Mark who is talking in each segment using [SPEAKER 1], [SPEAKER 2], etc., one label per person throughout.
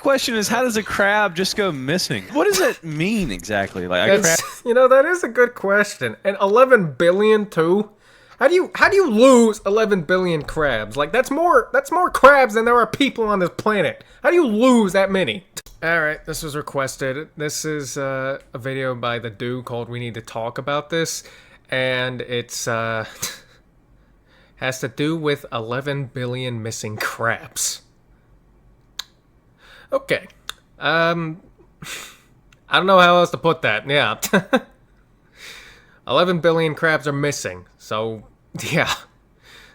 [SPEAKER 1] My question is, how does a crab just go missing? What does that mean exactly? Like, a crab?
[SPEAKER 2] You know, that is a good question. And 11 billion too? How do you lose 11 billion crabs? Like, that's more crabs than there are people on this planet. How do you lose that many? Alright, this was requested. This is a video by TheDooo called We Need to Talk About This. And it's has to do with 11 billion missing crabs. Okay. I don't know how else to put that. Yeah. 11 billion crabs are missing. So, yeah.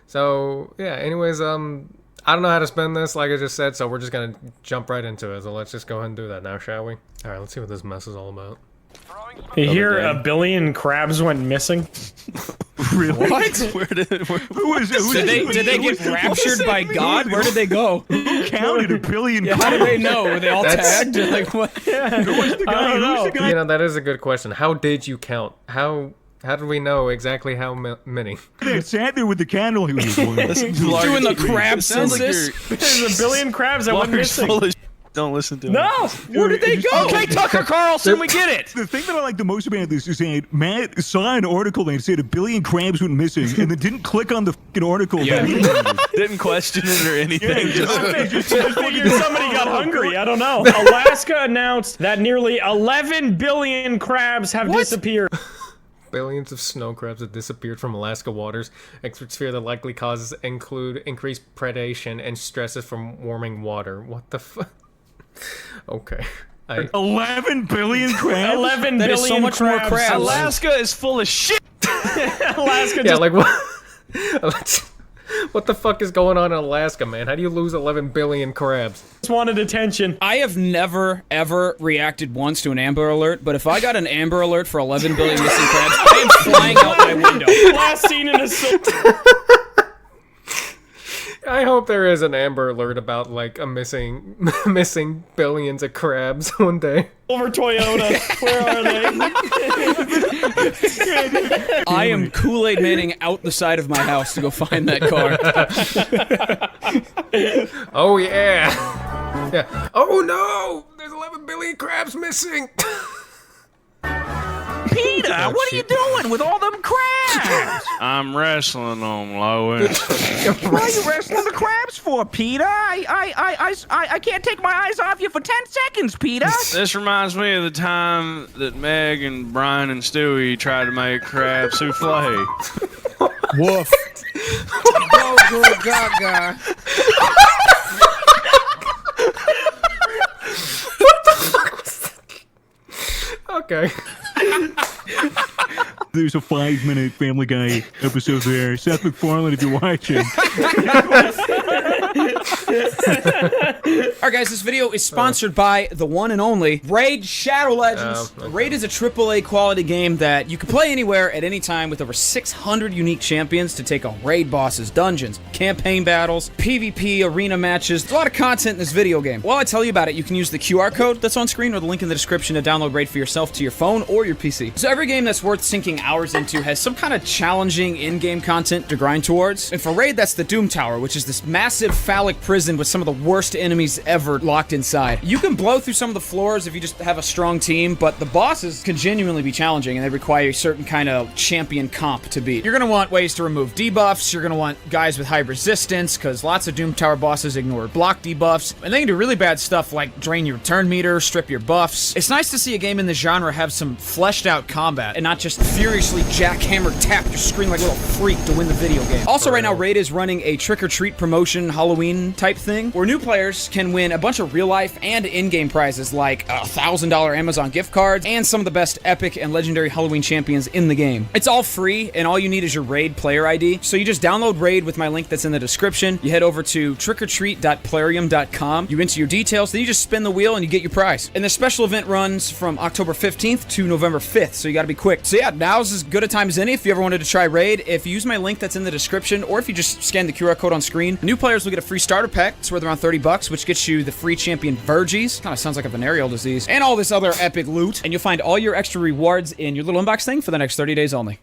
[SPEAKER 2] So, yeah, anyways, I don't know how to spend this, like I just said, so we're just gonna jump right into it. So let's just go ahead and do that now, shall we? Alright, let's see what this mess is all about.
[SPEAKER 3] You hear a billion crabs went missing?
[SPEAKER 1] Really?
[SPEAKER 4] What?
[SPEAKER 1] Who is it?
[SPEAKER 4] Did they get raptured by God? Where did they go?
[SPEAKER 5] Who counted a billion crabs?
[SPEAKER 4] How did they know? Were they all tagged? Like what?
[SPEAKER 3] I don't know.
[SPEAKER 2] You know, that is a good question. How did you count? How did we know exactly how many?
[SPEAKER 5] They sat there with the candle he was doing.
[SPEAKER 4] Doing the crab
[SPEAKER 1] Sounds like
[SPEAKER 4] census?
[SPEAKER 3] There's a billion crabs that went
[SPEAKER 1] Larry's
[SPEAKER 3] missing.
[SPEAKER 1] full of Don't listen to him.
[SPEAKER 3] No!
[SPEAKER 4] Where did they go? Okay, Tucker Carlson, we get it!
[SPEAKER 5] The thing that I like the most about this is that Matt saw an article that said a billion crabs went missing and then didn't click on the fucking article.
[SPEAKER 4] Yeah.
[SPEAKER 1] Didn't question it or anything.
[SPEAKER 5] Just
[SPEAKER 3] I figured somebody got hungry. I don't know. Alaska announced that nearly 11 billion crabs have disappeared.
[SPEAKER 2] Billions of snow crabs have disappeared from Alaska waters. Experts fear the likely causes include increased predation and stresses from warming water. What the fuck? Okay.
[SPEAKER 5] 11 billion crabs?
[SPEAKER 3] 11
[SPEAKER 4] That
[SPEAKER 3] billion
[SPEAKER 4] is so much more crabs.
[SPEAKER 1] Alaska is full of shit.
[SPEAKER 3] Alaska
[SPEAKER 2] Yeah,
[SPEAKER 3] just
[SPEAKER 2] like what? What the fuck is going on in Alaska, man? How do you lose 11 billion crabs?
[SPEAKER 3] wanted attention.
[SPEAKER 4] I have never, ever reacted once to an Amber Alert, but if I got an Amber Alert for 11 billion missing crabs, I am flying out my window.
[SPEAKER 3] Last seen in a
[SPEAKER 2] I hope there is an Amber Alert about, like, a missing billions of crabs one day.
[SPEAKER 3] silver Toyota. Where are they?
[SPEAKER 4] I am Kool-Aid Manning out the side of my house to go find that car.
[SPEAKER 2] Oh, yeah. Yeah. Oh, no! There's 11 billion crabs missing!
[SPEAKER 5] Peter, what are you doing with all them crabs?
[SPEAKER 1] I'm wrestling them, Lois.
[SPEAKER 5] What are you wrestling the crabs for, Peter? I can't take my eyes off you for 10 seconds, Peter.
[SPEAKER 1] This reminds me of the time that Meg and Brian and Stewie tried to make crab souffle.
[SPEAKER 4] Woof.
[SPEAKER 6] Go, go, gaga.
[SPEAKER 2] Okay.
[SPEAKER 5] There's a 5-minute Family Guy episode there. Seth MacFarlane, if you're watching.
[SPEAKER 4] Alright guys, this video is sponsored by the one and only Raid Shadow Legends.
[SPEAKER 2] Oh, okay.
[SPEAKER 4] Raid is a AAA quality game that you can play anywhere at any time with over 600 unique champions to take on raid bosses, dungeons, campaign battles, PvP, arena matches. There's a lot of content in this video game. While I tell you about it, you can use the QR code that's on screen or the link in the description to download Raid for yourself to your phone or your PC. So every game that's worth sinking hours into has some kind of challenging in-game content to grind towards. And for Raid, that's the Doom Tower, which is this massive phallic prison with some of the worst enemies ever locked inside. You can blow through some of the floors if you just have a strong team, but the bosses can genuinely be challenging and they require a certain kind of champion comp to beat. You're gonna want ways to remove debuffs, you're gonna want guys with high resistance, because lots of Doom Tower bosses ignore block debuffs, and they can do really bad stuff like drain your turn meter, strip your buffs. It's nice to see a game in the genre have some fleshed out combat, and not just furiously jackhammer tap your screen like a little freak to win the video game. Also right now, Raid is running a trick-or-treat promotion Halloween type thing, where new players can win a bunch of real-life and in-game prizes like $1,000 Amazon gift cards and some of the best epic and legendary Halloween champions in the game. It's all free, and all you need is your Raid player ID, so you just download Raid with my link that's in the description, you head over to trickortreat.plarium.com, you enter your details, then you just spin the wheel and you get your prize. And this special event runs from October 15th to November 5th, so you gotta be quick. So yeah, now's as good a time as any if you ever wanted to try Raid. If you use my link that's in the description, or if you just scan the QR code on screen, new players will get a free starter pack. It's worth around $30, which gets you the free champion Virgies. Kinda sounds like a venereal disease. And all this other epic loot. And you'll find all your extra rewards in your little inbox thing for the next 30 days only.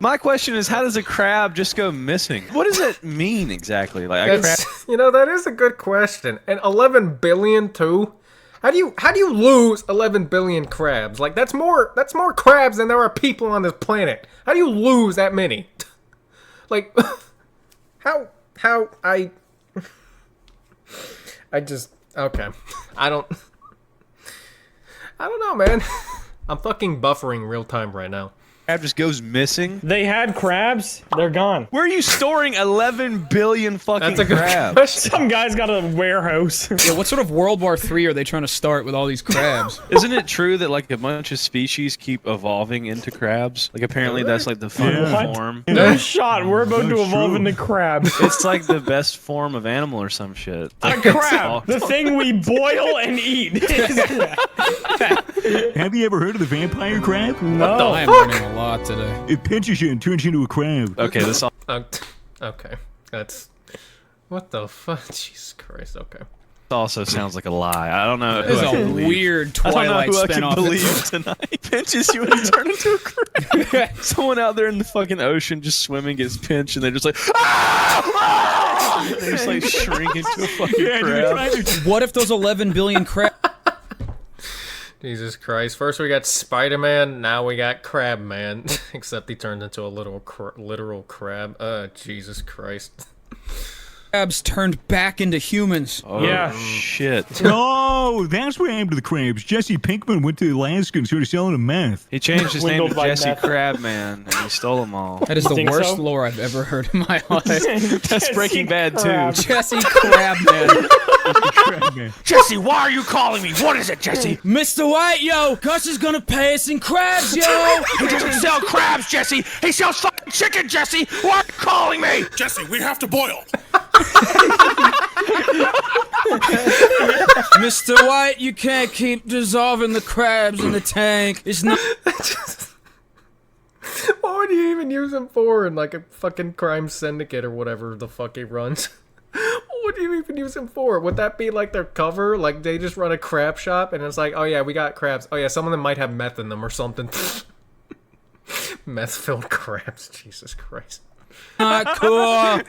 [SPEAKER 1] My question is, how does a crab just go missing? What does that mean exactly? Like, a crab?
[SPEAKER 2] You know, that is a good question. And 11 billion too? How do you lose 11 billion crabs? Like that's more crabs than there are people on this planet. How do you lose that many? Like how I just okay. I don't know, man. I'm fucking buffering real time right now.
[SPEAKER 1] Crab just goes missing.
[SPEAKER 3] They had crabs. They're gone.
[SPEAKER 1] Where are you storing 11 billion fucking
[SPEAKER 2] That's a good
[SPEAKER 1] crabs?
[SPEAKER 2] question.
[SPEAKER 3] Some guy's got a warehouse.
[SPEAKER 4] Yeah, what sort of World War III are they trying to start with all these crabs?
[SPEAKER 1] Isn't it true that like a bunch of species keep evolving into crabs? Like apparently that's like the final
[SPEAKER 3] What?
[SPEAKER 1] form.
[SPEAKER 3] No shot. We're about to
[SPEAKER 5] That's
[SPEAKER 3] evolve
[SPEAKER 5] true.
[SPEAKER 3] into crabs.
[SPEAKER 1] It's like the best form of animal or some shit.
[SPEAKER 3] A crab. The thing we boil and eat.
[SPEAKER 5] Have you ever heard of the vampire crab?
[SPEAKER 3] No.
[SPEAKER 4] I am learning a lot today.
[SPEAKER 5] It pinches you and turns you into a crab.
[SPEAKER 1] Okay, this all
[SPEAKER 2] Okay, that's what the fuck. Jesus Christ. Okay.
[SPEAKER 1] also sounds like a lie. I don't know.
[SPEAKER 4] This is
[SPEAKER 1] who I can
[SPEAKER 4] a
[SPEAKER 1] believe.
[SPEAKER 4] weird
[SPEAKER 1] I don't know
[SPEAKER 4] Twilight
[SPEAKER 1] who I can
[SPEAKER 4] spinoff.
[SPEAKER 1] believe tonight. Pinches you and you turn into a crab. Someone out there in the fucking ocean just swimming gets pinched and they're just like, ah! They just like shrink into a fucking
[SPEAKER 5] Yeah, dude,
[SPEAKER 1] crab.
[SPEAKER 5] trying to
[SPEAKER 4] What if those 11 billion crabs?
[SPEAKER 2] Jesus Christ. First we got Spider-Man, now we got Crab Man. Except he turned into a literal crab. Jesus Christ.
[SPEAKER 4] Turned back into humans.
[SPEAKER 1] Oh,
[SPEAKER 3] Yeah.
[SPEAKER 1] shit.
[SPEAKER 5] No, that's what happened to the crabs. Jesse Pinkman went to Alaska and started selling them meth.
[SPEAKER 1] He changed his name to
[SPEAKER 3] Swindled by
[SPEAKER 1] Jesse
[SPEAKER 3] meth.
[SPEAKER 1] Crabman and he stole them all.
[SPEAKER 4] That is the
[SPEAKER 3] think
[SPEAKER 4] worst
[SPEAKER 3] so?
[SPEAKER 4] lore I've ever heard in my life.
[SPEAKER 1] That's Breaking Bad
[SPEAKER 3] Crab.
[SPEAKER 1] too.
[SPEAKER 4] Jesse Crabman.
[SPEAKER 5] Crabman.
[SPEAKER 1] Jesse, why are you calling me? What is it, Jesse?
[SPEAKER 4] Mr. White, yo, Gus is gonna pay us in crabs, yo.
[SPEAKER 1] He doesn't sell crabs, Jesse. He sells fucking chicken, Jesse. Why are you calling me?
[SPEAKER 7] Jesse, we have to boil.
[SPEAKER 4] Mr. White, you can't keep dissolving the crabs in the tank. It's not.
[SPEAKER 2] What would you even use him for in like a fucking crime syndicate or whatever the fuck he runs? What would you even use him for? Would that be like their cover? Like they just run a crab shop and it's like, oh yeah, we got crabs. Oh yeah, some of them might have meth in them or something. Meth-filled crabs. Jesus Christ.
[SPEAKER 4] Not cool.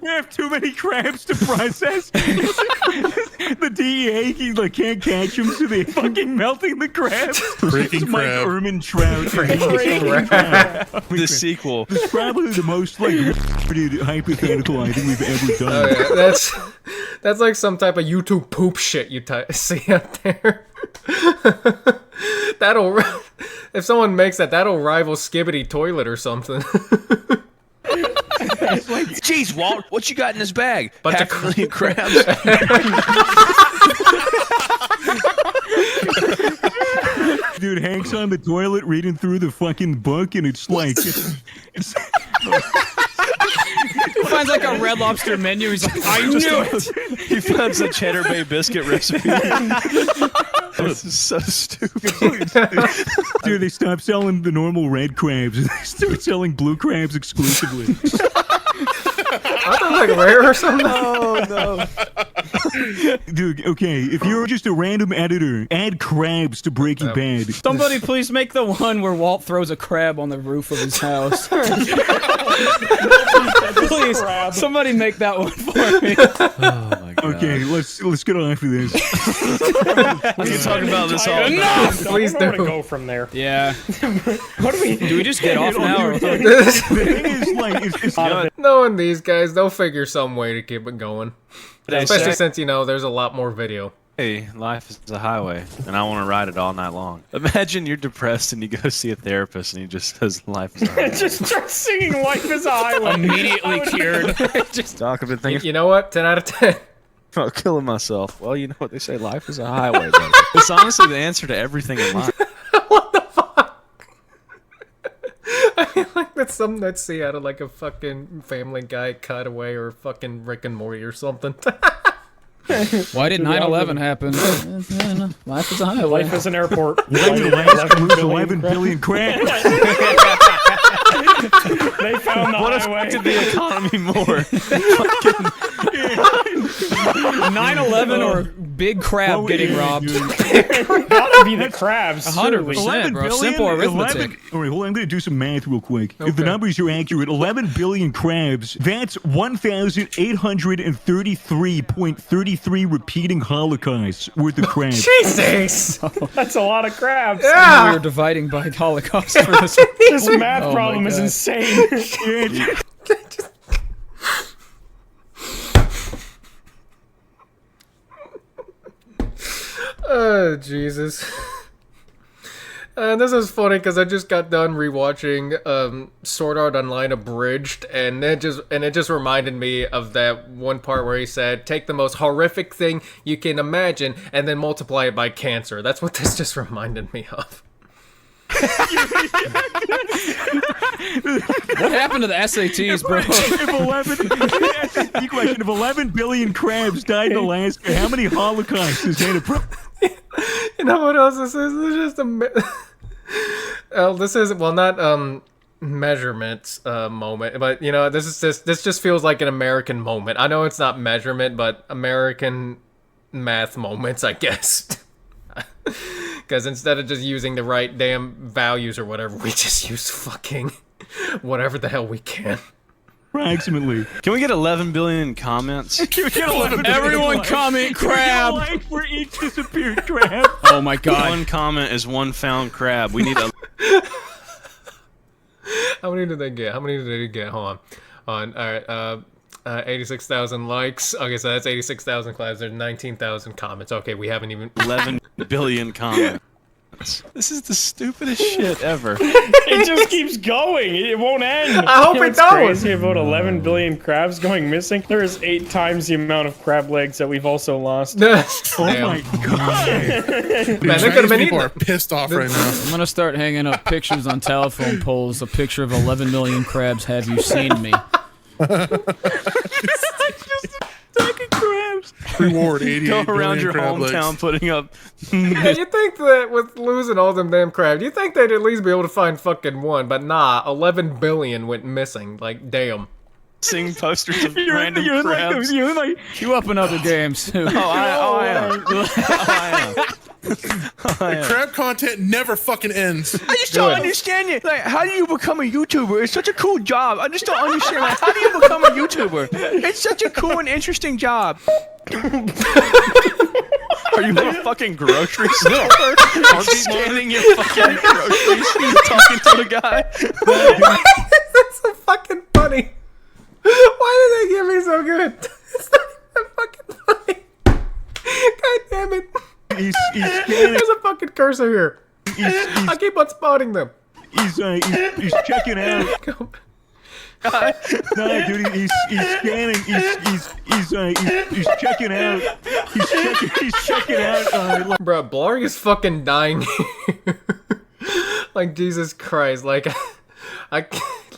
[SPEAKER 5] We have too many crabs to process. The DEA can't catch them, so they're fucking melting the crabs.
[SPEAKER 7] Freaking
[SPEAKER 5] Mike
[SPEAKER 7] crab.
[SPEAKER 5] Ehrman Trout.
[SPEAKER 1] The sequel.
[SPEAKER 5] It's probably the most hypothetical I think we've ever done.
[SPEAKER 2] Oh yeah, that's like some type of YouTube poop shit you see out there. That'll if someone makes that'll rival Skibbity Toilet or something.
[SPEAKER 1] Jeez, Walt, what you got in this bag?
[SPEAKER 2] Bunch of
[SPEAKER 1] Half a million crabs.
[SPEAKER 5] Dude, Hank's on the toilet reading through the fucking book, and it's like...
[SPEAKER 4] He finds like a Red Lobster menu. He's like, I knew it.
[SPEAKER 1] He finds a Cheddar Bay biscuit recipe. This is so stupid.
[SPEAKER 5] Dude, they stopped selling the normal red crabs, and they started selling blue crabs exclusively.
[SPEAKER 2] Aren't they like rare or something?
[SPEAKER 1] Oh no.
[SPEAKER 5] Dude, okay, if you're just a random editor, add crabs to Breaking Bad.
[SPEAKER 4] Somebody please make the one where Walt throws a crab on the roof of his house. Please, somebody make that one for me.
[SPEAKER 1] Oh my god.
[SPEAKER 5] Okay, let's get off of this.
[SPEAKER 1] We can talk about this all night.
[SPEAKER 3] Enough!
[SPEAKER 2] Please
[SPEAKER 3] I don't
[SPEAKER 2] do.
[SPEAKER 3] wanna go from there.
[SPEAKER 4] Yeah.
[SPEAKER 3] What do we
[SPEAKER 4] Do we just get off now? Or
[SPEAKER 5] The thing is, like, it's
[SPEAKER 2] Knowing these guys, they'll figure some way to keep it going.
[SPEAKER 1] They
[SPEAKER 2] Especially
[SPEAKER 1] say,
[SPEAKER 2] since, there's a lot more video.
[SPEAKER 1] hey, life is a highway, and I want to ride it all night long. Imagine you're depressed and you go see a therapist and he just says life is a highway.
[SPEAKER 3] just start singing Life is a Highway?
[SPEAKER 4] immediately cured.
[SPEAKER 1] Doc, I've been thinking
[SPEAKER 2] You know what? 10 out of 10.
[SPEAKER 1] about killing myself. Well, you know what they say, life is a highway, brother. It's honestly the answer to everything in life.
[SPEAKER 2] Like that's something I'd see out of like a fucking Family Guy cutaway or fucking Rick and Morty or something.
[SPEAKER 4] Why did 9/11 happen? Life is a highway.
[SPEAKER 3] Life is an airport.
[SPEAKER 5] Alaska moves 11 billion crabs.
[SPEAKER 3] They found the
[SPEAKER 1] What
[SPEAKER 3] highway.
[SPEAKER 1] affected the economy more?
[SPEAKER 4] 9/11 or big crab getting robbed.
[SPEAKER 3] Gotta be the crabs.
[SPEAKER 4] 100%, bro. Simple arithmetic.
[SPEAKER 5] All right, hold on. I'm going to do some math real quick. If the numbers are accurate, 11 billion crabs, that's 1,833.33 repeating holocausts worth of crabs.
[SPEAKER 2] Jesus!
[SPEAKER 3] That's a lot of crabs.
[SPEAKER 4] We
[SPEAKER 2] Yeah!
[SPEAKER 4] are dividing by Holocaust for this.
[SPEAKER 3] This math
[SPEAKER 4] Oh
[SPEAKER 3] problem
[SPEAKER 4] my
[SPEAKER 3] is
[SPEAKER 4] God.
[SPEAKER 3] insane.
[SPEAKER 2] Oh, Jesus. This is funny because I just got done rewatching Sword Art Online Abridged, and it just reminded me of that one part where he said, "Take the most horrific thing you can imagine and then multiply it by cancer." That's what this just reminded me of.
[SPEAKER 4] What happened to the SATs, bro?
[SPEAKER 5] If 11 billion crabs died in Alaska, how many holocausts is that?
[SPEAKER 2] You know what else this is? This is just this is not measurements moment, but you know this just feels like an American moment. I know it's not measurement, but American math moments, I guess. Because instead of just using the right damn values or whatever, we just use fucking whatever the hell we can.
[SPEAKER 5] Approximately.
[SPEAKER 1] Can we get 11 billion comments?
[SPEAKER 4] Everyone comment crab.
[SPEAKER 5] Like for each disappeared crab.
[SPEAKER 4] Oh my God.
[SPEAKER 1] One comment is one found crab. We need a.
[SPEAKER 2] How many did they get? Hold on. All right. 86,000 likes. Okay, so that's 86,000 claps. There's 19,000 comments. Okay, we haven't even
[SPEAKER 1] 11 billion comments. This is the stupidest shit ever.
[SPEAKER 3] It just keeps going. It won't end.
[SPEAKER 2] I hope
[SPEAKER 3] You know
[SPEAKER 2] it
[SPEAKER 3] what's
[SPEAKER 2] don't.
[SPEAKER 3] crazy about 11 billion crabs going missing? There is 8 times the amount of crab legs that we've also lost.
[SPEAKER 5] Oh my god.
[SPEAKER 2] Man, they could have
[SPEAKER 6] Chinese
[SPEAKER 2] been
[SPEAKER 6] people
[SPEAKER 2] eating
[SPEAKER 6] are
[SPEAKER 2] it.
[SPEAKER 6] pissed off right now.
[SPEAKER 4] I'm gonna start hanging up pictures on telephone poles. A picture of 11 million crabs. Have you seen me?
[SPEAKER 6] Reward 88
[SPEAKER 1] Go around
[SPEAKER 6] billion
[SPEAKER 1] your
[SPEAKER 6] crab
[SPEAKER 1] hometown
[SPEAKER 6] legs.
[SPEAKER 1] putting up.
[SPEAKER 2] Yeah, you think that with losing all them damn crabs, you think they'd at least be able to find fucking one, but nah, 11 billion went missing. Like, damn.
[SPEAKER 1] Seeing posters of
[SPEAKER 5] You're
[SPEAKER 1] random
[SPEAKER 5] like,
[SPEAKER 1] crabs.
[SPEAKER 5] you're like,
[SPEAKER 4] You up in other games too.
[SPEAKER 1] I am.
[SPEAKER 6] Crab content never fucking ends.
[SPEAKER 1] I just don't understand it. Like, how do you become a YouTuber? It's such a cool job. I just don't understand. Like, how do you become a YouTuber? It's such a cool and interesting job. Are you in a fucking grocery store? Scanning your fucking groceries, talking to a guy.
[SPEAKER 2] That's so fucking funny. Why did they get me so good? It's not even fucking funny. God damn it.
[SPEAKER 5] he's
[SPEAKER 2] There's a fucking cursor here. I keep on spotting them.
[SPEAKER 5] he's checking out. No, dude, he's scanning. He's checking out. He's checking out. Like,
[SPEAKER 2] Bro, Blarg is fucking dying here. Like, Jesus Christ. Like,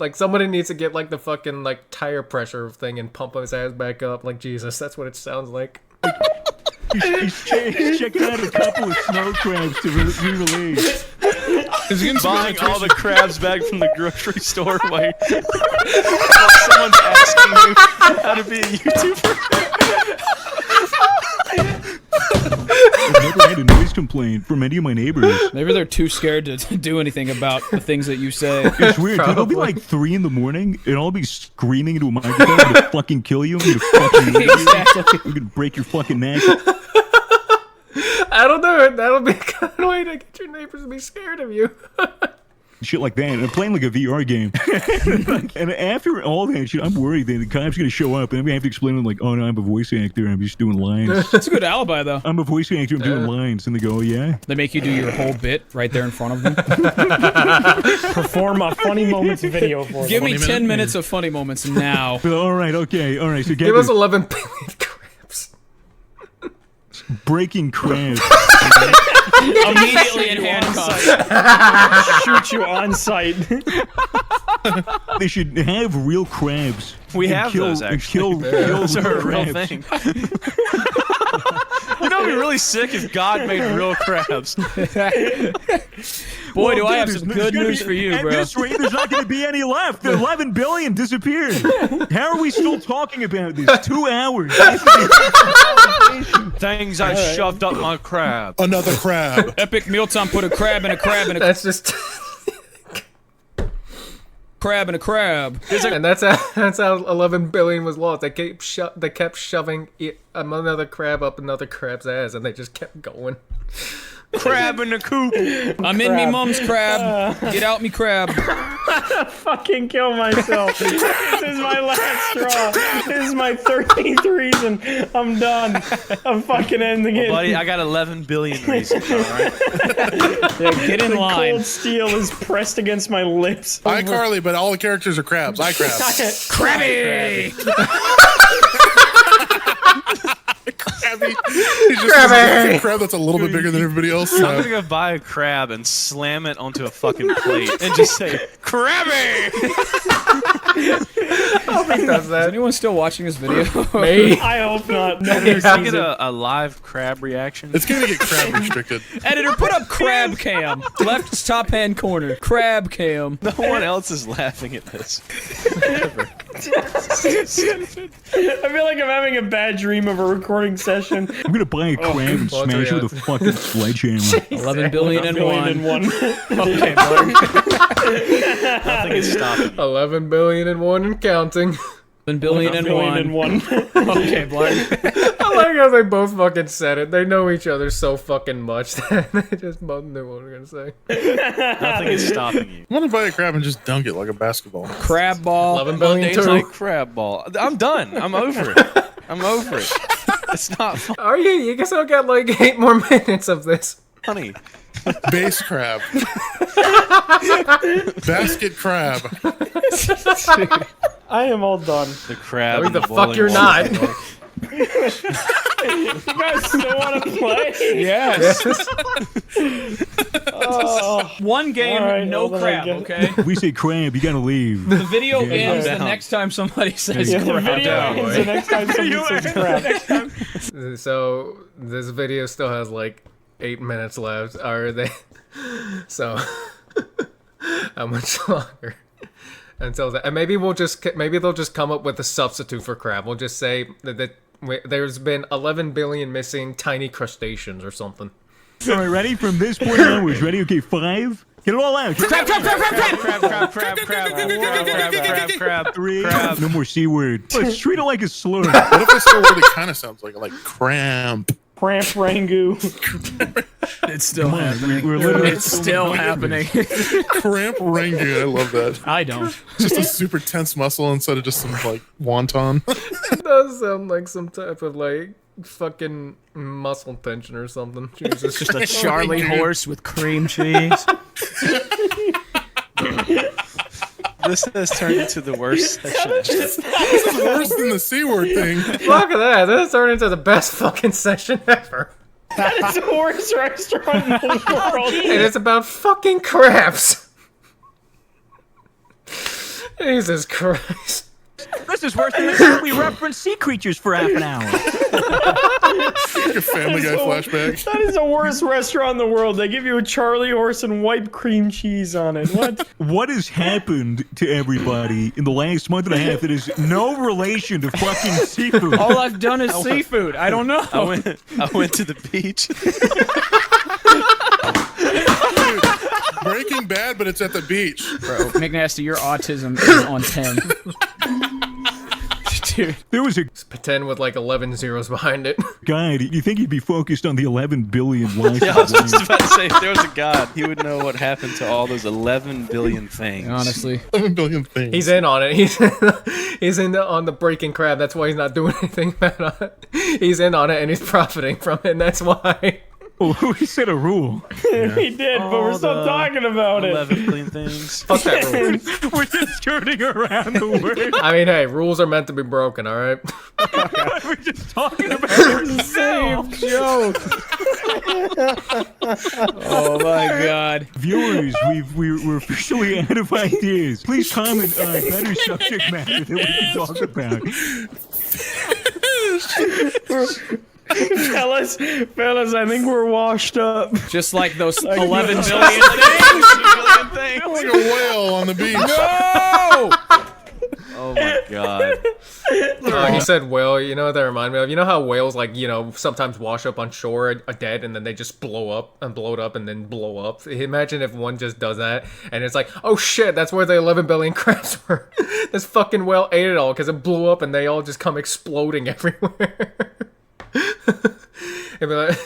[SPEAKER 2] like somebody needs to get like the fucking like tire pressure thing and pump his ass back up. Like, Jesus, that's what it sounds like.
[SPEAKER 5] he's checking out a couple of snow crabs to re-release.
[SPEAKER 6] Is he
[SPEAKER 1] Buying all the crabs back from the grocery store while someone's asking you how to be a YouTuber.
[SPEAKER 5] I've never had a noise complaint from any of my neighbors.
[SPEAKER 4] Maybe they're too scared to do anything about the things that you say.
[SPEAKER 5] It's weird. Dude, it'll be like 3 in the morning, and I'll be screaming into a microphone. I'm gonna fucking kill you. I'm gonna fucking eat you.
[SPEAKER 4] Exactly.
[SPEAKER 5] I'm gonna break your fucking neck.
[SPEAKER 2] That'll do it. That'll be a good way to get your neighbors to be scared of you.
[SPEAKER 5] Shit like that. And I'm playing like a VR game. And after all that shit, I'm worried that the cop's gonna show up, and I'm gonna have to explain to them like, oh no, I'm a voice actor. I'm just doing lines.
[SPEAKER 4] It's a good alibi though.
[SPEAKER 5] I'm a voice actor. I'm doing lines, and they go, oh yeah.
[SPEAKER 4] They make you do your whole bit right there in front of them.
[SPEAKER 3] Perform a funny moments video for
[SPEAKER 4] Give
[SPEAKER 3] them.
[SPEAKER 4] me 10 minutes of funny moments now.
[SPEAKER 5] All right, okay, all right. So get
[SPEAKER 2] Give us
[SPEAKER 5] this.
[SPEAKER 2] 11 billion crabs.
[SPEAKER 5] Breaking crabs.
[SPEAKER 4] Immediately in handcuffs.
[SPEAKER 3] Shoot you on site.
[SPEAKER 5] They should have real crabs.
[SPEAKER 1] We
[SPEAKER 5] and
[SPEAKER 1] have
[SPEAKER 5] kill,
[SPEAKER 1] those,
[SPEAKER 5] and
[SPEAKER 1] actually.
[SPEAKER 5] kill
[SPEAKER 1] Those are a real
[SPEAKER 5] crabs.
[SPEAKER 1] thing. You know, it'd be really sick if God made real crabs.
[SPEAKER 4] Boy, do I have
[SPEAKER 5] there's-
[SPEAKER 4] some
[SPEAKER 5] there's
[SPEAKER 4] good
[SPEAKER 5] gonna
[SPEAKER 4] news
[SPEAKER 5] be-
[SPEAKER 4] for you,
[SPEAKER 5] at
[SPEAKER 4] bro.
[SPEAKER 5] this rate, there's not going to be any left. The 11 billion disappeared. How are we still talking about this? 2 hours.
[SPEAKER 1] Things I shoved up my crab.
[SPEAKER 6] Another crab.
[SPEAKER 4] Epic Mealtime put a crab in a crab in a
[SPEAKER 2] That's just.
[SPEAKER 4] crab in a crab.
[SPEAKER 2] And that's how 11 billion was lost. They kept shoving another crab up another crab's ass, and they just kept going.
[SPEAKER 1] Crab in the coop.
[SPEAKER 4] I'm in me mom's crab. Get out me crab.
[SPEAKER 3] Fucking kill myself. This is my last straw. This is my 13th reason. I'm done. I'm fucking ending it.
[SPEAKER 1] Buddy, I got 11 billion reasons, alright?
[SPEAKER 4] Get in line.
[SPEAKER 3] Cold steel is pressed against my lips.
[SPEAKER 6] iCarly, but all the characters are crabs. iCrab.
[SPEAKER 4] Krabby!
[SPEAKER 6] Crabby. He's just a crab that's a little bit bigger than everybody else.
[SPEAKER 1] I'm gonna go buy a crab and slam it onto a fucking plate and just say, Krabby!
[SPEAKER 2] Does
[SPEAKER 4] Is
[SPEAKER 2] that?
[SPEAKER 4] anyone still watching this video?
[SPEAKER 2] Me?
[SPEAKER 3] I hope not.
[SPEAKER 1] Can
[SPEAKER 3] Nobody
[SPEAKER 1] we
[SPEAKER 3] sees
[SPEAKER 1] get
[SPEAKER 3] it.
[SPEAKER 1] a live crab reaction?
[SPEAKER 6] It's gonna get crab restricted.
[SPEAKER 4] Editor, put up crab cam. Left top hand corner. Crab cam.
[SPEAKER 1] No one else is laughing at this.
[SPEAKER 3] I feel like I'm having a bad dream of a recording session.
[SPEAKER 5] I'm going to buy a crab and
[SPEAKER 2] well,
[SPEAKER 5] smash it
[SPEAKER 2] yeah.
[SPEAKER 5] with a fucking sledgehammer.
[SPEAKER 4] 11 billion and
[SPEAKER 3] Billion
[SPEAKER 4] one.
[SPEAKER 3] and one.
[SPEAKER 4] Okay, bro.
[SPEAKER 1] Nothing is stopping me.
[SPEAKER 2] 11 billion and one and counting.
[SPEAKER 4] 11 billion and
[SPEAKER 3] Billion and
[SPEAKER 4] one.
[SPEAKER 3] one.
[SPEAKER 4] Okay, Blarg.
[SPEAKER 2] I like how they both fucking said it. They know each other so fucking much that they just both knew what we were gonna say.
[SPEAKER 1] Nothing is stopping you.
[SPEAKER 6] I'm gonna buy a crab and just dunk it like a basketball.
[SPEAKER 4] Crab ball.
[SPEAKER 2] 11 billion
[SPEAKER 1] Monday's
[SPEAKER 2] two.
[SPEAKER 1] like crab ball. I'm done. I'm over it. I'm over it. It's not
[SPEAKER 2] Are you? You guess I'll get like 8 more minutes of this.
[SPEAKER 1] funny.
[SPEAKER 6] Base crab. Basket crab.
[SPEAKER 3] I am all done.
[SPEAKER 1] The crab.
[SPEAKER 2] No,
[SPEAKER 1] and
[SPEAKER 2] the
[SPEAKER 1] the
[SPEAKER 2] fuck
[SPEAKER 1] boiling
[SPEAKER 2] you're
[SPEAKER 1] water.
[SPEAKER 2] not.
[SPEAKER 3] You guys still want to play?
[SPEAKER 4] Yes.
[SPEAKER 3] Oh,
[SPEAKER 4] One game,
[SPEAKER 3] All right,
[SPEAKER 4] no
[SPEAKER 3] well, then I
[SPEAKER 4] crab,
[SPEAKER 3] guess-
[SPEAKER 4] okay?
[SPEAKER 5] We say crab, you got to leave.
[SPEAKER 4] The video
[SPEAKER 5] Yeah.
[SPEAKER 4] ends the
[SPEAKER 1] Calm down.
[SPEAKER 4] next time somebody says
[SPEAKER 3] yeah, the
[SPEAKER 4] crab.
[SPEAKER 3] video
[SPEAKER 2] down,
[SPEAKER 3] ends
[SPEAKER 2] boy.
[SPEAKER 3] the next time somebody says crap.
[SPEAKER 2] So this video still has like 8 minutes left. Are they? So how much longer? Until that, and maybe they'll just come up with a substitute for crab. We'll just say that there's been 11 billion missing tiny crustaceans or something.
[SPEAKER 5] All right, ready? From this point onwards, ready? Okay, 5. Get it all out.
[SPEAKER 4] Crab, crab, crab, crab, crab!
[SPEAKER 1] Crab, crab, crab, crab, crab, crab,
[SPEAKER 5] 3.
[SPEAKER 1] crab.
[SPEAKER 5] No more C word. Let's treat it like a slur.
[SPEAKER 6] What if I say a word that kind of sounds like cramp?
[SPEAKER 3] Cramp Rangoon.
[SPEAKER 4] It's still
[SPEAKER 5] Come on,
[SPEAKER 4] happening.
[SPEAKER 5] we're literally
[SPEAKER 4] It's still happening.
[SPEAKER 6] Cramp rangoon. I love that.
[SPEAKER 4] I don't.
[SPEAKER 6] Just a super tense muscle instead of just some like wonton.
[SPEAKER 2] It does sound like some type of like fucking muscle tension or something. Jesus.
[SPEAKER 1] Just a Charlie horse with cream cheese. This has turned into the worst section.
[SPEAKER 6] This is worse than the C word thing.
[SPEAKER 2] Look at that. This turned into the best fucking session ever.
[SPEAKER 3] It's the worst restaurant in the world.
[SPEAKER 2] And it's about fucking crabs. Jesus Christ.
[SPEAKER 5] This is worse than the time we referenced sea creatures for half an hour.
[SPEAKER 6] Like a Family Guy flashback.
[SPEAKER 3] That is the worst restaurant in the world. They give you a Charlie horse and white cream cheese on it. What?
[SPEAKER 5] What has happened to everybody in the last month and a half that is no relation to fucking seafood?
[SPEAKER 4] All I've done is seafood. I don't know.
[SPEAKER 1] I went to the beach.
[SPEAKER 6] Breaking Bad, but it's at the beach.
[SPEAKER 4] Bro, McNasty, your autism is on 10. Dude.
[SPEAKER 5] There was a
[SPEAKER 2] Pretend with like 11 zeros behind it.
[SPEAKER 5] guy, you think he'd be focused on the 11 billion lives?
[SPEAKER 1] Yeah, I was just about to say, if there was a god, he would know what happened to all those 11 billion things.
[SPEAKER 4] Honestly.
[SPEAKER 6] 11 billion things.
[SPEAKER 2] He's in on it. He's on the breaking crab. That's why he's not doing anything about it. He's in on it and he's profiting from it. And that's why.
[SPEAKER 5] Well, who set a rule?
[SPEAKER 3] He did, but we're
[SPEAKER 1] All
[SPEAKER 3] still
[SPEAKER 1] the
[SPEAKER 3] talking about it.
[SPEAKER 1] 11 billion things.
[SPEAKER 2] Fuck that rule.
[SPEAKER 5] We're just skirting around the word.
[SPEAKER 2] I mean, hey, rules are meant to be broken. All right.
[SPEAKER 5] We're just talking about ourselves.
[SPEAKER 4] Joke. Oh my god.
[SPEAKER 5] Viewers, we're officially out of ideas. Please comment on a better subject matter that we can talk about.
[SPEAKER 3] fellas, I think we're washed up.
[SPEAKER 4] Just like those 11 billion things.
[SPEAKER 6] Like a whale on the beach.
[SPEAKER 4] No!
[SPEAKER 1] Oh my god.
[SPEAKER 2] He said whale, you know what that reminded me of? You know how whales, like, you know, sometimes wash up on shore are dead and then they just blow up and then blow up? Imagine if one just does that and it's like, oh shit, that's where the 11 billion crabs were. This fucking whale ate it all because it blew up and they all just come exploding everywhere. It'd be like...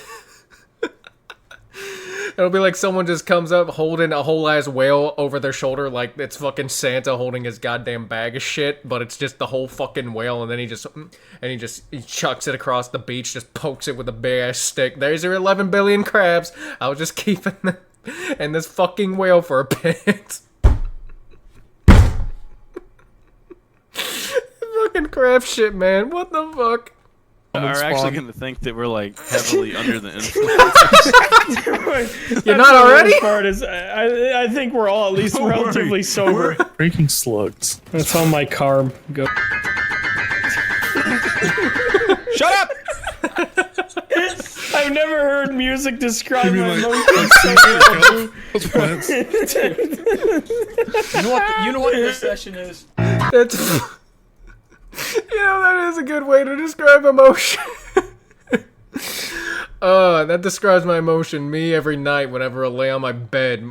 [SPEAKER 2] It'll be like someone just comes up holding a whole ass whale over their shoulder like it's fucking Santa holding his goddamn bag of shit, but it's just the whole fucking whale, and then he chucks it across the beach, just pokes it with a big ass stick. There's your 11 billion crabs. I was just keeping them and this fucking whale for a bit. Fucking crab shit, man. What the fuck?
[SPEAKER 1] Are actually going to think that we're like heavily under the influence.
[SPEAKER 2] You're not already?
[SPEAKER 3] Part is, I think we're all at least relatively sober.
[SPEAKER 6] Drinking slugs.
[SPEAKER 3] That's how my carb goes.
[SPEAKER 4] Shut up!
[SPEAKER 3] I've never heard music describe my
[SPEAKER 6] like-
[SPEAKER 3] emotions so well.
[SPEAKER 6] Those plants.
[SPEAKER 4] You know what this session is?
[SPEAKER 2] That's... You know, that is a good way to describe emotion. That describes my emotion. Me every night whenever I lay on my bed,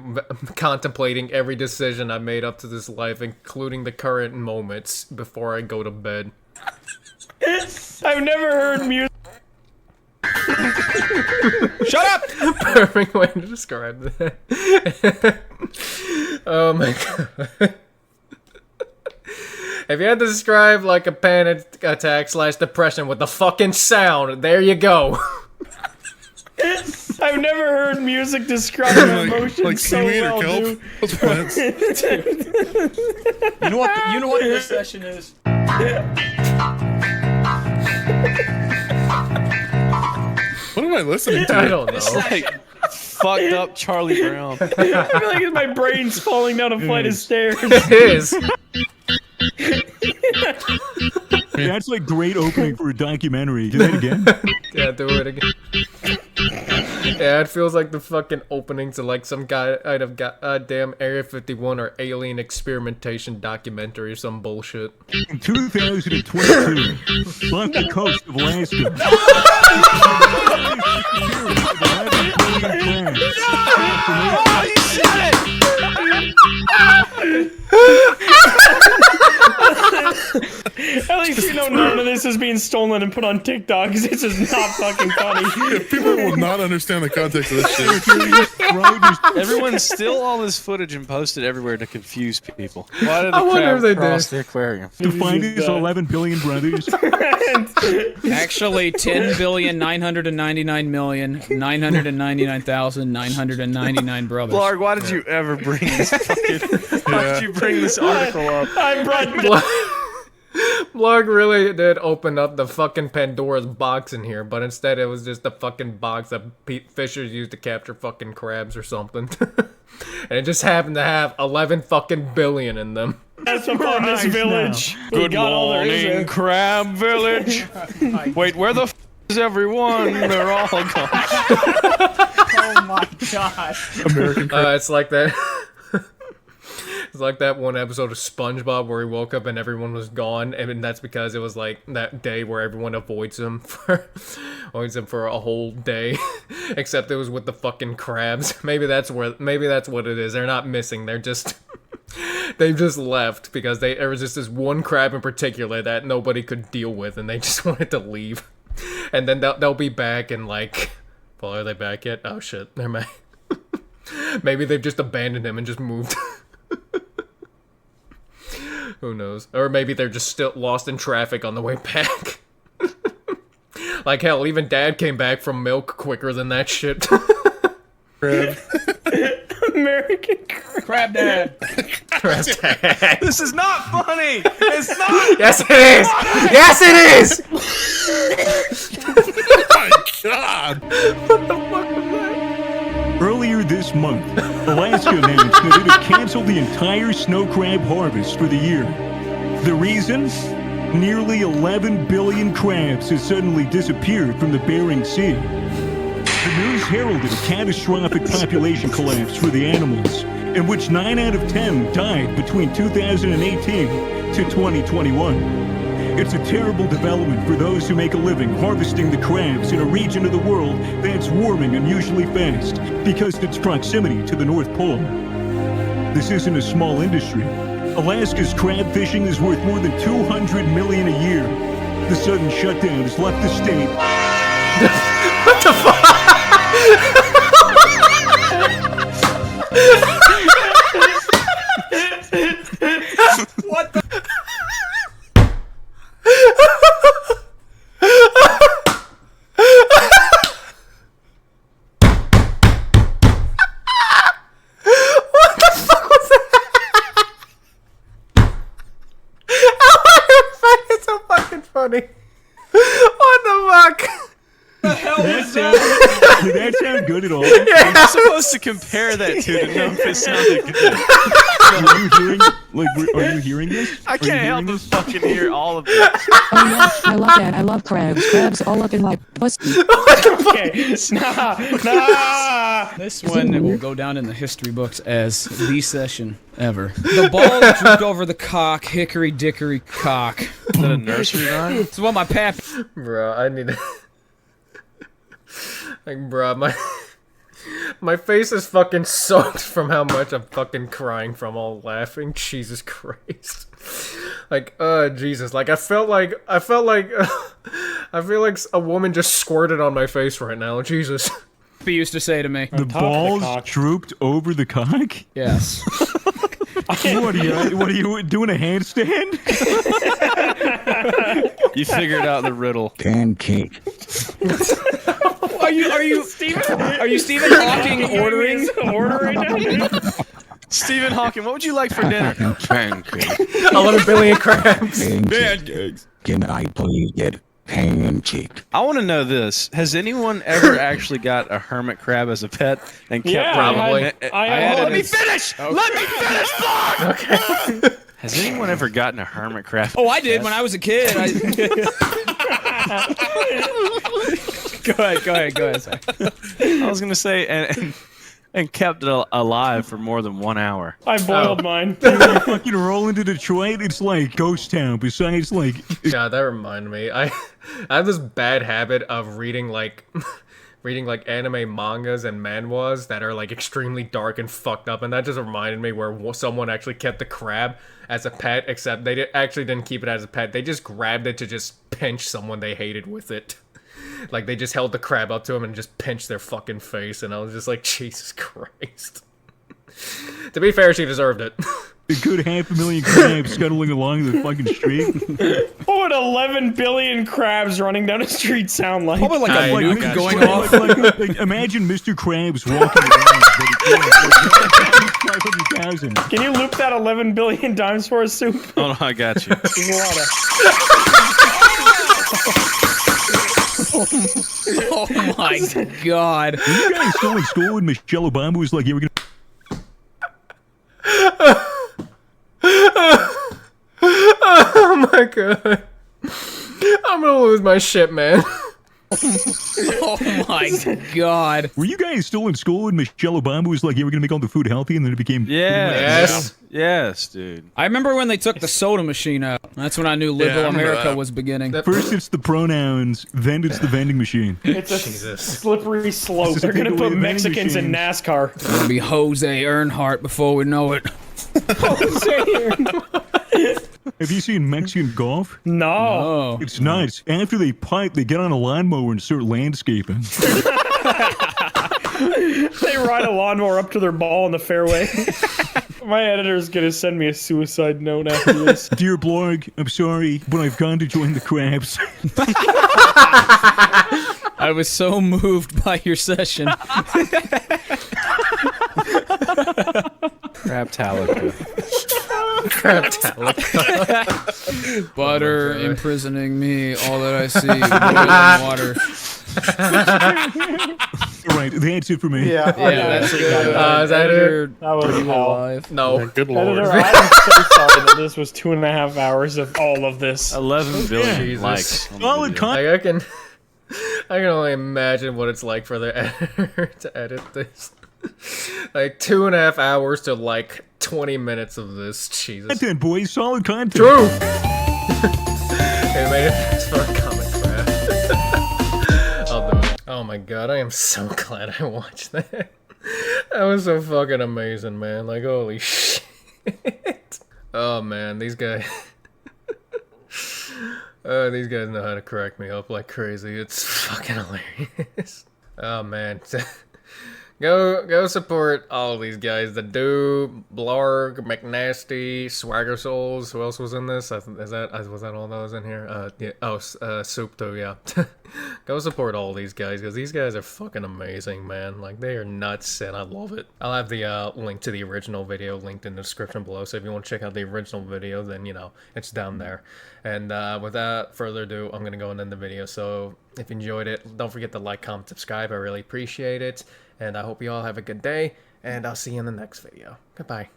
[SPEAKER 2] contemplating every decision I made up to this life, including the current moments before I go to bed.
[SPEAKER 3] I've never heard music.
[SPEAKER 4] Shut up!
[SPEAKER 2] Perfect way to describe that. Oh my god. If you had to describe like a panic attack / depression with the fucking sound, there you go.
[SPEAKER 3] I've never heard music describe my emotions
[SPEAKER 6] like
[SPEAKER 3] so
[SPEAKER 6] seaweed
[SPEAKER 3] well,
[SPEAKER 6] or kelp.
[SPEAKER 3] dude.
[SPEAKER 6] Those plants.
[SPEAKER 4] You know what this session is?
[SPEAKER 6] What am I listening to?
[SPEAKER 2] I don't know.
[SPEAKER 1] It's like fucked up Charlie Brown.
[SPEAKER 3] I feel like my brain's falling down a flight of stairs.
[SPEAKER 2] It is.
[SPEAKER 5] That's like great opening for a documentary. Do that again.
[SPEAKER 2] Yeah, do it again. Yeah, it feels like the fucking opening to like some guy out of goddamn Area 51 or alien experimentation documentary or some bullshit.
[SPEAKER 5] In 2022, off the coast of Alaska.
[SPEAKER 1] Oh, you said it!
[SPEAKER 3] At least you know none of this is being stolen and put on TikTok because it's just not fucking funny.
[SPEAKER 6] People will not understand the context of this shit.
[SPEAKER 1] Everyone steal all this footage and post it everywhere to confuse people. Why did the
[SPEAKER 2] I wonder
[SPEAKER 1] crab
[SPEAKER 2] if they
[SPEAKER 1] cross
[SPEAKER 2] did.
[SPEAKER 1] the aquarium?
[SPEAKER 5] To find his 11 billion brothers.
[SPEAKER 4] Actually, 10,999,999,999 brothers.
[SPEAKER 1] Blarg, why did you ever bring this fucking... Why did you bring this article up?
[SPEAKER 3] I brought
[SPEAKER 2] Blarg really did open up the fucking Pandora's box in here, but instead it was just a fucking box that fishers used to capture fucking crabs or something. And it just happened to have 11 fucking billion in them.
[SPEAKER 3] us upon this village. We
[SPEAKER 1] Good
[SPEAKER 3] got all there is
[SPEAKER 1] morning,
[SPEAKER 3] there.
[SPEAKER 1] Crab Village. Wait, where the is everyone? They're all gone.
[SPEAKER 4] Oh my god.
[SPEAKER 6] American crab.
[SPEAKER 2] It's like that. It's like that one episode of SpongeBob where he woke up and everyone was gone, and that's because it was like that day where everyone avoids him for a whole day, except it was with the fucking crabs. Maybe that's what it is. They're not missing. They're just they've just left because there was just this one crab in particular that nobody could deal with, and they just wanted to leave. And then they'll be back and like, well, are they back yet? Oh shit, they're back. Maybe they've just abandoned him and just moved. Who knows? Or maybe they're just still lost in traffic on the way back. Like hell, even Dad came back from milk quicker than that shit.
[SPEAKER 6] Crab.
[SPEAKER 3] American
[SPEAKER 4] Crab Dad.
[SPEAKER 1] This is not funny. It's not.
[SPEAKER 2] Yes it is! Yes it is!
[SPEAKER 6] Oh my god.
[SPEAKER 5] Earlier this month, Alaska announced that it had canceled the entire snow crab harvest for the year. The reason? Nearly 11 billion crabs has suddenly disappeared from the Bering Sea. The news heralded a catastrophic population collapse for the animals, in which 9 out of 10 died between 2018 to 2021. It's a terrible development for those who make a living harvesting the crabs in a region of the world that's warming unusually fast because of its proximity to the North Pole. This isn't a small industry. Alaska's crab fishing is worth more than $200 million a year. The sudden shutdown has left the state.
[SPEAKER 2] What the fuck?
[SPEAKER 4] What the?
[SPEAKER 2] It's so fucking funny. What the fuck?
[SPEAKER 5] Did that sound good at all?
[SPEAKER 1] I'm supposed to compare that to know if it sounded good.
[SPEAKER 5] Are you hearing this?
[SPEAKER 1] I can't help but fucking hear all of it.
[SPEAKER 7] Oh yes, I love that. I love crabs. Crabs all up in my pussy.
[SPEAKER 3] Okay, nah.
[SPEAKER 4] This one will go down in the history books as the session ever. The ball drooped over the cock, hickory dickory cock.
[SPEAKER 1] Is that a nursery rhyme?
[SPEAKER 4] It's what my pap.
[SPEAKER 2] Bro, I need to... Like, bro, my face is fucking soaked from how much I'm fucking crying from all laughing. Jesus Christ. Like, Jesus. Like, I feel like a woman just squirted on my face right now. Jesus.
[SPEAKER 4] He used to say to me.
[SPEAKER 5] The balls drooped over the cock?
[SPEAKER 4] Yes.
[SPEAKER 5] What are you doing, a handstand?
[SPEAKER 1] You figured out the riddle.
[SPEAKER 7] Pancake.
[SPEAKER 4] Are you Stephen Hawking ordering?
[SPEAKER 1] Stephen Hawking, what would you like for dinner?
[SPEAKER 7] Pancake.
[SPEAKER 2] 11 billion crabs.
[SPEAKER 7] Pancakes. Can I please get pancake?
[SPEAKER 1] I want to know this. Has anyone ever actually got a hermit crab as a pet and kept
[SPEAKER 3] Yeah,
[SPEAKER 2] probably.
[SPEAKER 1] Let me finish! Let me finish, fuck! Okay. Has anyone ever gotten a hermit crab?
[SPEAKER 4] Oh, I did when I was a kid. Go ahead. Sorry.
[SPEAKER 1] I was gonna say, and kept it alive for more than 1 hour.
[SPEAKER 3] I boiled mine.
[SPEAKER 5] When you fucking roll into Detroit, it's like ghost town. Besides, like...
[SPEAKER 2] God, that reminded me. I have this bad habit of reading like anime mangas and manhwas that are like extremely dark and fucked up, and that just reminded me where someone actually kept the crab as a pet, except they actually didn't keep it as a pet. They just grabbed it to just pinch someone they hated with it. Like, they just held the crab up to him and just pinched their fucking face, and I was just like, Jesus Christ. To be fair, she deserved it.
[SPEAKER 5] A good 500,000 crabs scuttling along the fucking street.
[SPEAKER 3] What would 11 billion crabs running down a street sound like?
[SPEAKER 4] Probably like a nuke
[SPEAKER 1] got
[SPEAKER 4] going
[SPEAKER 1] you.
[SPEAKER 4] off.
[SPEAKER 5] Like, imagine Mr. Krabs walking around. But it's 500,000.
[SPEAKER 3] Can you loop that 11 billion times for us, Soup?
[SPEAKER 1] Oh no, I got you.
[SPEAKER 3] There's a lot of...
[SPEAKER 4] Oh my god.
[SPEAKER 5] Were you guys still in school when Michelle Obama was like, yeah, we're gonna...
[SPEAKER 2] Oh my god. I'm gonna lose my shit, man.
[SPEAKER 4] Oh my god.
[SPEAKER 5] Were you guys still in school when Michelle Obama was like, yeah, we're gonna make all the food healthy, and then it became...
[SPEAKER 1] Yes, dude.
[SPEAKER 4] I remember when they took the soda machine out. That's when I knew liberal America was beginning.
[SPEAKER 5] First it's the pronouns, then it's the vending machine.
[SPEAKER 3] It's a slippery slope. They're gonna put Mexicans in NASCAR.
[SPEAKER 4] It's gonna be Jose Earnhardt before we know it.
[SPEAKER 5] Have you seen Mexican golf?
[SPEAKER 3] No.
[SPEAKER 4] Oh.
[SPEAKER 5] It's nuts. After they putt, they get on a lawnmower and start landscaping.
[SPEAKER 3] They ride a lawnmower up to their ball in the fairway. My editor's gonna send me a suicide note after this.
[SPEAKER 5] Dear blog, I'm sorry, but I've gone to join the crabs.
[SPEAKER 4] I was so moved by your session.
[SPEAKER 1] Crab Talica.
[SPEAKER 2] Crab Talica.
[SPEAKER 4] Butter imprisoning me, all that I see, boiling water.
[SPEAKER 5] Right, That's it for me.
[SPEAKER 3] Yeah,
[SPEAKER 4] that's good.
[SPEAKER 2] Is that it?
[SPEAKER 3] That was hell.
[SPEAKER 4] live.
[SPEAKER 2] No.
[SPEAKER 6] Good lord.
[SPEAKER 3] Editor, I'm so sorry that this was 2.5 hours of all of this.
[SPEAKER 1] 11 billion
[SPEAKER 2] Jesus.
[SPEAKER 1] likes. on the
[SPEAKER 5] Solid
[SPEAKER 1] video.
[SPEAKER 5] content.
[SPEAKER 2] I can only imagine what it's like for the editor to edit this. Like 2.5 hours to like 20 minutes of this. Jesus.
[SPEAKER 5] Content, boys. Solid content.
[SPEAKER 2] True. Hey, made it for a comic crap. I'll do it. Oh my god, I am so glad I watched that. That was so fucking amazing, man. Like, holy shit. Oh man, these guys. These guys know how to crack me up like crazy. It's fucking hilarious. Oh man. Go support all these guys. TheDooo, Blarg, McNasty, Swagger Souls. Who else was in this? Was that all that was in here? Yeah. Oh, Soup too. Yeah. Go support all these guys because these guys are fucking amazing, man. Like they are nuts, and I love it. I'll have the link to the original video linked in the description below. So if you want to check out the original video, then you know it's down there. And without further ado, I'm gonna go and end the video. So if you enjoyed it, don't forget to like, comment, subscribe. I really appreciate it. And I hope you all have a good day, and I'll see you in the next video. Goodbye.